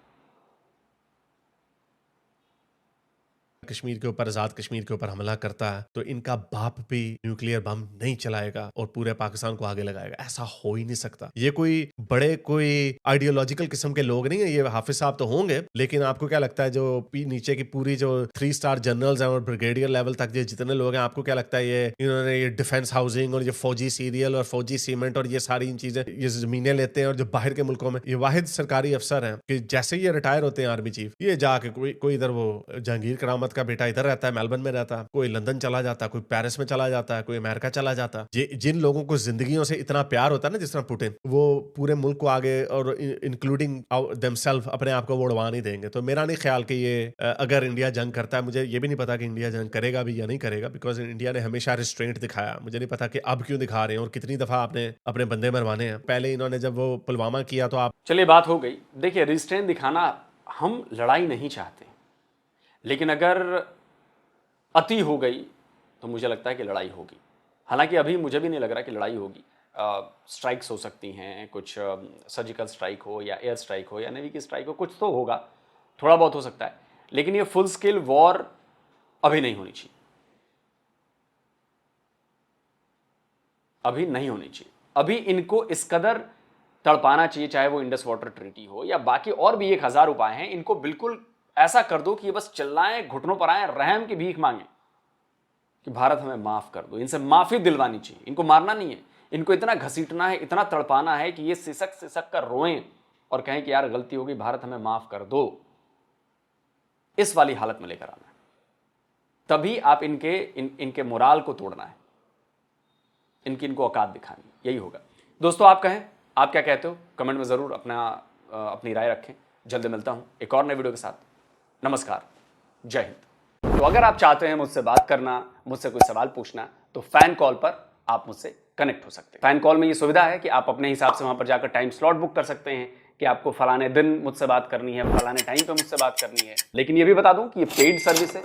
कश्मीर के ऊपर, आजाद कश्मीर के ऊपर हमला करता है तो इनका बाप भी न्यूक्लियर बम नहीं चलाएगा और पूरे पाकिस्तान को आगे लगाएगा, ऐसा हो ही नहीं सकता। ये कोई आइडियोलॉजिकल किस्म के लोग नहीं है, ये हाफिज साहब तो होंगे, लेकिन आपको क्या लगता है जो नीचे की पूरी जो 3 स्टार जनरल्स हैं और ब्रिगेडियर लेवल तक ये जितने लोग हैं, आपको क्या लगता है इन्होंने ये डिफेंस हाउसिंग और ये फौजी सीरियल और फौजी सीमेंट और ये सारी चीजें, ये जमीनें लेते हैं और जो बाहर के मुल्कों में, ये वाहिद सरकारी अफसर हैं कि जैसे ये रिटायर होते हैं आर्मी चीफ, ये जाके कोई इधर वो जहांगीर करामत का बेटा इधर रहता है, मेलबर्न में रहता है, कोई लंदन चला जाता है, कोई पेरिस में चला जाता है, कोई अमेरिका चला जाता है। जिन लोगों को जिंदगियों से इतना प्यार होता है ना, जिस तरह पुतिन, वो पूरे मुल्क को आगे और इंक्लूडिंग देमसेल्फ अपने आप को वो उड़वा नहीं देंगे। तो मेरा नहीं ख्याल कि ये अगर इंडिया जंग करता है, मुझे ये भी नहीं पता कि इंडिया जंग करेगा भी या नहीं करेगा, बिकॉज इंडिया ने हमेशा रिस्ट्रेंट दिखाया। मुझे नहीं पता कि अब क्यों दिखा रहे हैं और कितनी दफा आपने अपने बंदे मरवाने हैं। पहले इन्होंने जब वो पुलवामा किया तो आप, चलिए बात हो गई। देखिए, रिस्ट्रेंट दिखाना, हम लड़ाई नहीं चाहते, लेकिन अगर अति हो गई तो मुझे लगता है कि लड़ाई होगी। हालांकि अभी मुझे भी नहीं लग रहा कि लड़ाई होगी। स्ट्राइक्स हो सकती हैं, कुछ सर्जिकल स्ट्राइक हो या एयर स्ट्राइक हो या नेवी की स्ट्राइक हो, कुछ तो होगा, थोड़ा बहुत हो सकता है, लेकिन ये फुल स्केल वॉर अभी नहीं होनी चाहिए, अभी नहीं होनी चाहिए। अभी इनको इस कदर तड़पाना चाहिए, चाहे वो इंडस वाटर ट्रीटी हो या बाकी और भी 1000 उपाय हैं, इनको बिल्कुल ऐसा कर दो कि ये बस चिल्लाएं, घुटनों पर आए, रहम की भीख मांगे कि भारत हमें माफ कर दो। इनसे माफी दिलवानी चाहिए, इनको मारना नहीं है, इनको इतना घसीटना है, इतना तड़पाना है कि ये सिसक सिसक कर रोएं और कहें कि यार गलती होगी, भारत हमें माफ कर दो। इस वाली हालत में लेकर आना है, तभी आप इनके मोराल को तोड़ना है, इनको औकात दिखानी, यही होगा। दोस्तों, आप कहें, आप क्या कहते हो, कमेंट में जरूर अपनी राय रखें। जल्द मिलता हूं एक और नए वीडियो के साथ। नमस्कार, जय हिंद। तो अगर आप चाहते हैं मुझसे बात करना, मुझसे कोई सवाल पूछना, तो फैन कॉल पर आप मुझसे कनेक्ट हो सकते हैं। फैन कॉल में ये सुविधा है कि आप अपने हिसाब से वहां पर जाकर टाइम स्लॉट बुक कर सकते हैं कि आपको फलाने दिन मुझसे बात करनी है, फलाने टाइम पे मुझसे बात करनी है। लेकिन ये भी बता दूं कि ये पेड सर्विस है,